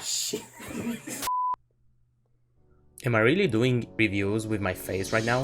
shit. Am I really doing reviews with my face right now?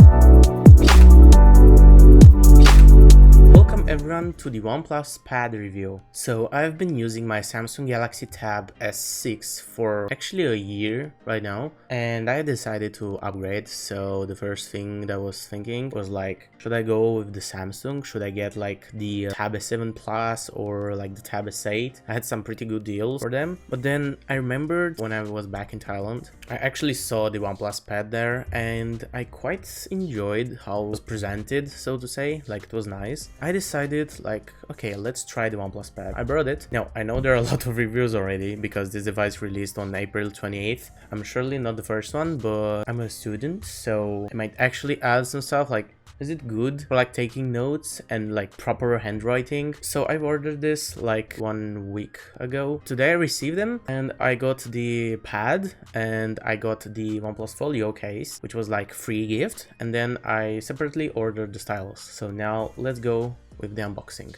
Welcome everyone to the OnePlus Pad review. So I've been using my Samsung Galaxy Tab S6 for actually a year right now, and I decided to upgrade. So the first thing that I was thinking was like, should I go with the Samsung? Should I get like the Tab S7 Plus or like the Tab S8? I had some pretty good deals for them, but then I remembered when I was back in Thailand, I actually saw the OnePlus Pad there and I quite enjoyed how it was presented, so to say. Like, it was nice. I decided like, okay, let's try the OnePlus Pad. I brought it. Now, I know there are a lot of reviews already because this device released on April 28th. I'm surely not the first one, but I'm a student, so I might actually add some stuff like, is it good for like taking notes and like proper handwriting? So I've ordered this like 1 week ago. Today I received them and I got the pad and I got the OnePlus Folio case, which was like free gift. And then I separately ordered the stylus. So now let's go with the unboxing.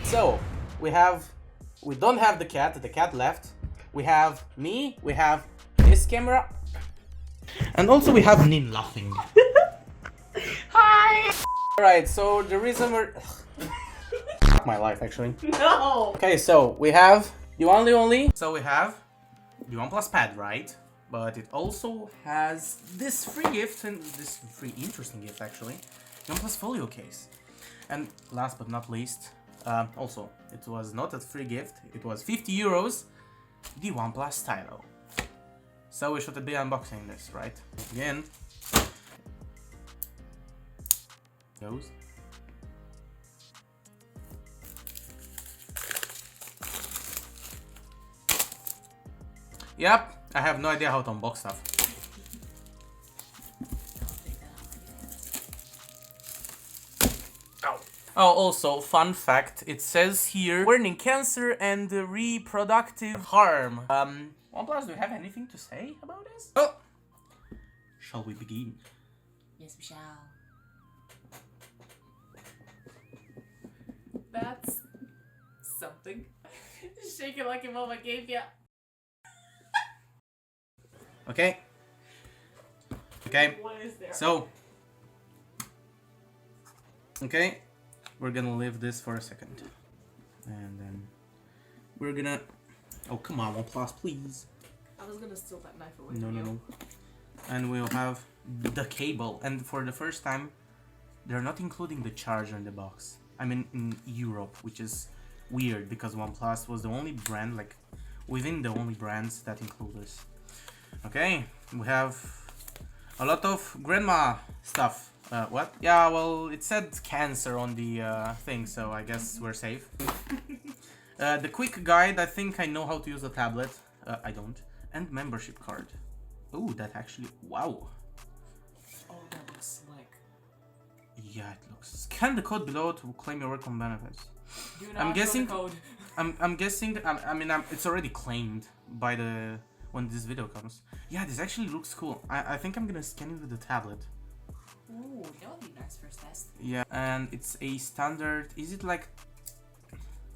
So we don't have the cat left. We have me, we have this camera. And also we have Nin laughing. Hi! Alright, so the reason we're... my life, actually. No! Okay, so we have the only. So we have the OnePlus Pad, right? But it also has this free gift, and this free interesting gift, actually. The OnePlus Folio case. And last but not least, also, it was not a free gift, it was 50 euros, the OnePlus Stylo. So we should be unboxing this, right? Again. Goes. Yep, I have no idea how to unbox stuff. Ow. Oh, also, fun fact, it says here, warning cancer and reproductive harm. OnePlus, do you have anything to say about this? Oh! Shall we begin? Yes, we shall. That's something. Shake it like your mama gave ya. Okay. Okay. What is there? So. Okay. We're gonna leave this for a second. And then we're gonna... Oh, come on, OnePlus, please. I was gonna steal that knife away. No. And we'll have the cable. And for the first time, they're not including the charger in the box. I mean, in Europe, which is weird because OnePlus was the only brand, like, within the only brands that include this. Okay, we have a lot of grandma stuff. What? Yeah, well, it said cancer on the thing, so I guess we're safe. The quick guide, I think I know how to use a tablet. I don't. And membership card. Oh, that actually, wow. Oh, that looks like... Yeah, it looks. Scan the code below to claim your welcome benefits. Do not I'm guessing. show the code. I'm guessing. I mean, it's already claimed by the when this video comes. Yeah, this actually looks cool. I think I'm gonna scan it with the tablet. Ooh, that would be nice first test. Yeah, and it's a standard. Is it like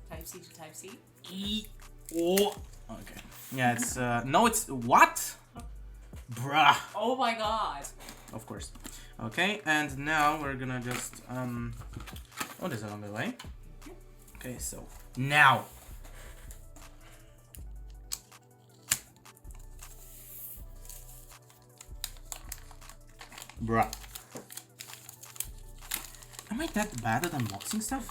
Type C to Type C? Oh. Okay. Yeah, it's no, it's what? Bruh. Oh my god. Of course. Okay, and now we're gonna just oh, there's another way. Okay, so now bruh. Am I that bad at unboxing stuff?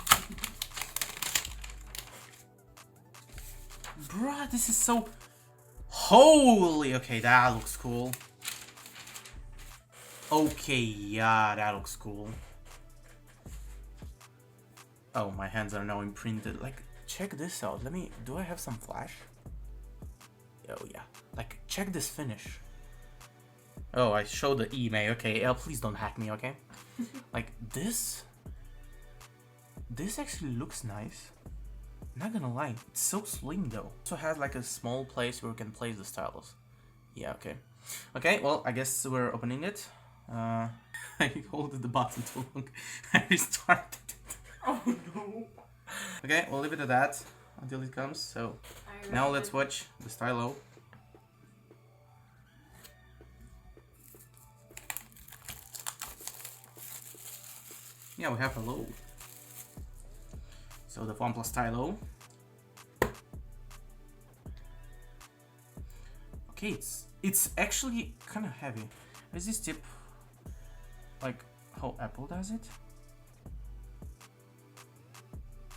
Bruh, this is so... Holy... Okay, that looks cool. Okay, yeah, that looks cool. Oh, my hands are now imprinted. Like, check this out. Let me... Do I have some flash? Oh, yeah. Like, check this finish. Oh, I showed the email. Okay, please don't hack me, okay? Like, this actually looks nice. Not gonna lie, it's so slim though. Also has like a small place where we can place the stylus. Yeah, okay. Okay, well, I guess we're opening it. I hold the button too long. I restarted it. Oh no. Okay, we'll leave it at that until it comes. So now let's watch the stylo. yeah, we have hello. So the OnePlus Stylo. Okay, it's actually kind of heavy. Is this tip like how Apple does it?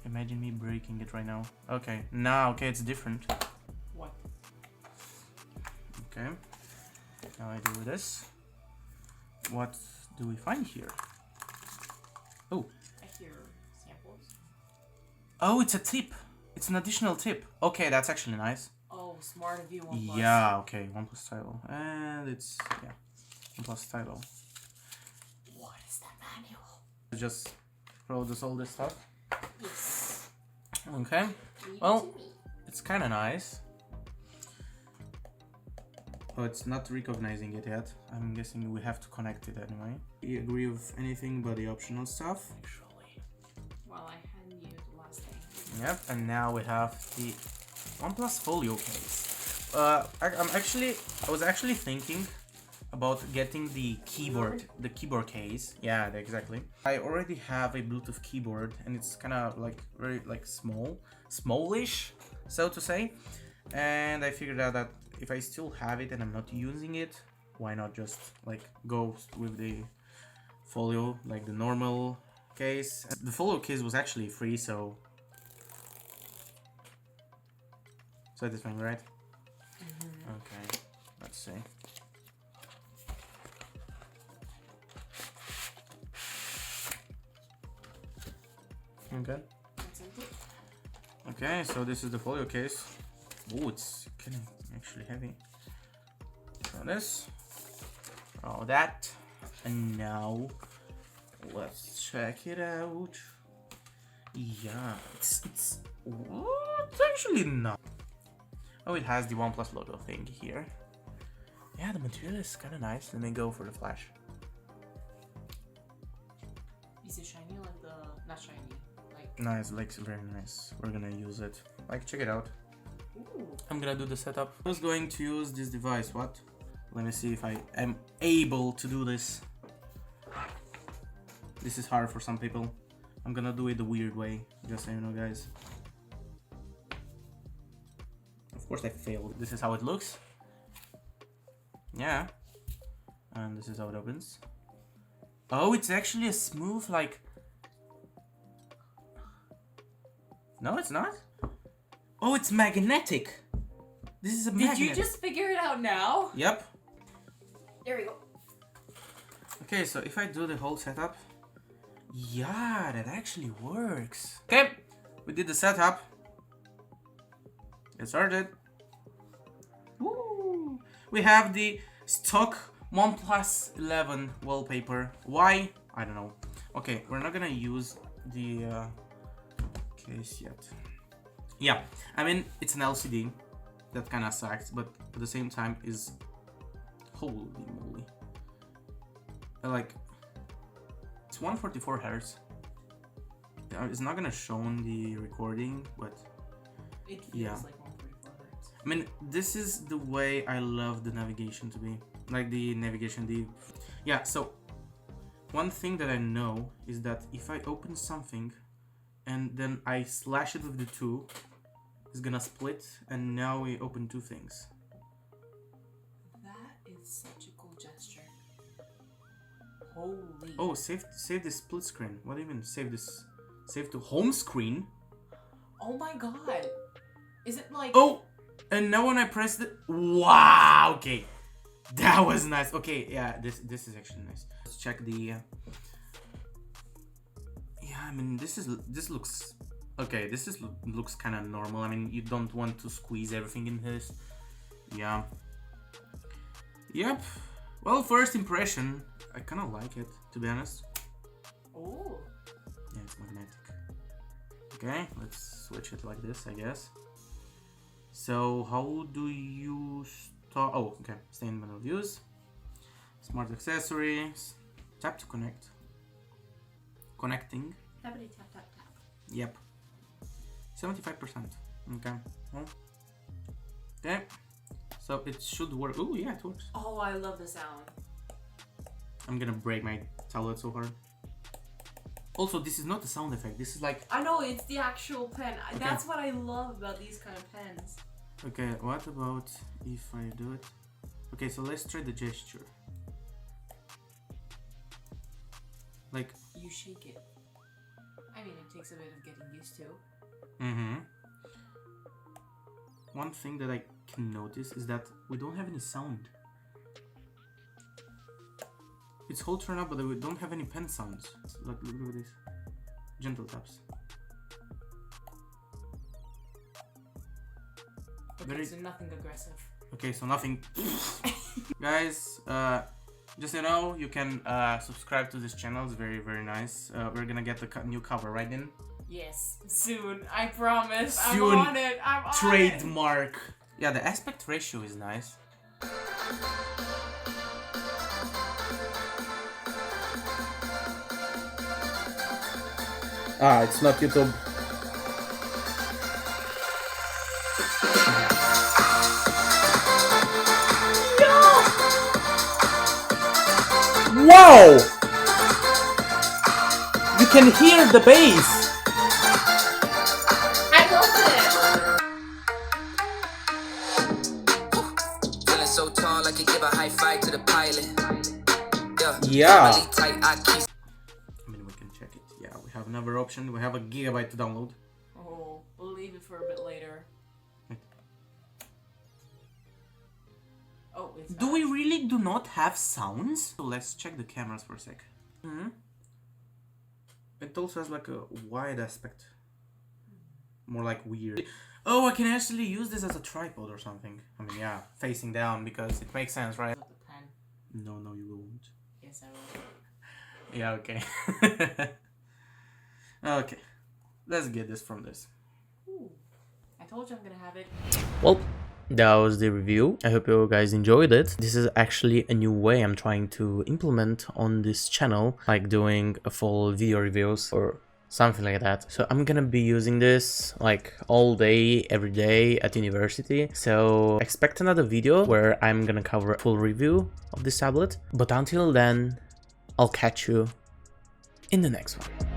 Imagine me breaking it right now. Okay, now okay, it's different. What? Okay, now I do this. What do we find here? Oh. I hear samples. Oh, it's a tip. It's an additional tip. Okay, that's actually nice. Oh, smart of you, OnePlus. Yeah, okay, OnePlus Stylo. And it's, yeah, OnePlus Stylo. What is that manual? Just produce all this stuff. Yes. Okay, well, it's kind of nice. Oh, it's not recognizing it yet. I'm guessing we have to connect it anyway. You agree with anything but the optional stuff? Actually. Well, I hadn't used the last thing. Yep, and now we have the OnePlus Folio case. I was actually thinking about getting the keyboard case. Yeah, exactly. I already have a Bluetooth keyboard, and it's kind of like very like smallish, so to say. And I figured out that if I still have it and I'm not using it, why not just like go with the Folio, like the normal case. The Folio case was actually free, so satisfying, right? Okay, let's see. Okay. That's empty. Okay, so this is the Folio case. Oh, it's kind of actually heavy. So this, all that, and now let's check it out. Yeah, it's actually not. Oh, it has the OnePlus logo thing here. Yeah, the material is kind of nice. Let me go for the flash. Is it shiny like the... not shiny, like... Nice, like very nice. We're gonna use it. Like, check it out. Ooh. I'm gonna do the setup. I was going to use this device. What? Let me see if I am able to do this. This is hard for some people. I'm gonna do it the weird way, just so you know, guys. Of course I failed. This is how it looks. Yeah. And this is how it opens. Oh, it's actually a smooth, like... No, it's not. Oh, it's magnetic. This is a magnet. Did you just figure it out now? Yep. There we go. Okay, so if I do the whole setup... Yeah, that actually works. Okay, we did the setup. Get started. Woo! We have the stock OnePlus 11 wallpaper. Why? I don't know. Okay, we're not gonna use the case yet. Yeah, I mean, it's an LCD. That kind of sucks, but at the same time is... Holy moly. Like... It's 144 Hz. It's not gonna show on the recording, but... It feels yeah. like 144 Hz. I mean, this is the way I love the navigation to be. Like the navigation, yeah, so one thing that I know is that if I open something and then I slash it with the 2, it's gonna split, and now we open 2 things. That is such a cool gesture. Holy. Oh, save the split screen. What do you mean save this? Save to home screen? Oh my god. Is it like... Oh, and now when I press the... Wow, okay. That was nice. Okay, yeah, this is actually nice. Let's check the... Yeah, I mean, this looks... Okay, looks kind of normal. I mean, you don't want to squeeze everything in this. Yeah. Yep. Well, first impression, I kind of like it, to be honest. Oh. Yeah, it's magnetic. Okay, let's switch it like this, I guess. So, how do you start? Oh, okay. Stay in menu views. Smart accessories. Tap to connect. Connecting. Tappity tap tap tap. Yep. 75%. Okay. Well, okay. So it should work. Oh yeah, it works. Oh, I love the sound. I'm gonna break my tablet so hard. Also, this is not a sound effect. This is like... I know, it's the actual pen. Okay. That's what I love about these kind of pens. Okay, what about if I do it? Okay, so let's try the gesture. Like... You shake it. I mean, it takes a bit of getting used to. Mm-hmm. One thing that I can notice is that we don't have any sound. It's whole turn up, but we don't have any pen sounds. Look at this. Gentle taps. Okay, so nothing aggressive. Okay, so nothing. Guys, just so you know, you can subscribe to this channel. It's very, very nice. We're gonna get the new cover, right, Din? Yes, soon. I promise. Soon. I'm on it. I'm on Trademark. Yeah, the aspect ratio is nice. Ah, it's not YouTube. Wow! You can hear the bass. I love it. Feeling so tall, I could give a high five to the pilot. Yeah. I mean, we can check it. Yeah, we have another option. We have a gigabyte to download. Oh, we'll leave it for a bit later. Oh, it's do we really do not have sounds? So let's check the cameras for a sec. It also has like a wide aspect. More like weird. Oh, I can actually use this as a tripod or something. I mean, yeah, facing down because it makes sense, right? The pen. No, you won't. Yes, I will. Yeah, okay. Okay, let's get this from this. Ooh. I told you I'm gonna have it. Well, that was the review. I hope you guys enjoyed it. This is actually a new way I'm trying to implement on this channel, like doing a full video reviews or something like that. So I'm gonna be using this like all day, every day at university. So expect another video where I'm gonna cover a full review of this tablet. But until then, I'll catch you in the next one.